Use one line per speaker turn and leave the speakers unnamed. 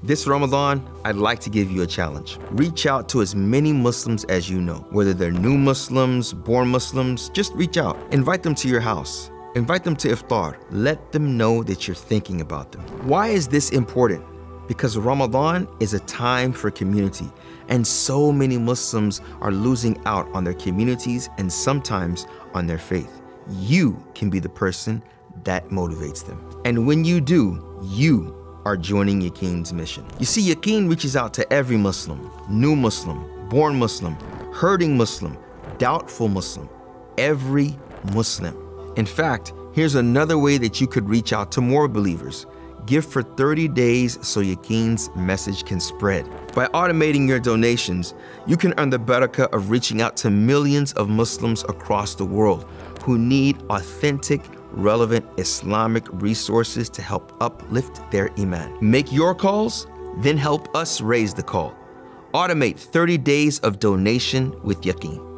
This Ramadan, I'd like to give you a challenge. Reach out to as many Muslims as you know. Whether they're new Muslims, born Muslims, just reach out. Invite them to your house. Invite them to iftar. Let them know that you're thinking about them. Why is this important? Because Ramadan is a time for community, and so many Muslims are losing out on their communities and sometimes on their faith. You can be the person that motivates them. And when you do, you are joining Yaqeen's mission. You see, Yaqeen reaches out to every Muslim, new Muslim, born Muslim, hurting Muslim, doubtful Muslim, every Muslim. In fact, here's another way that you could reach out to more believers. Give for 30 days so Yaqeen's message can spread. By automating your donations, you can earn the barakah of reaching out to millions of Muslims across the world who need authentic, relevant Islamic resources to help uplift their iman. Make your calls, then help us raise the call. Automate 30 days of donation with Yaqeen.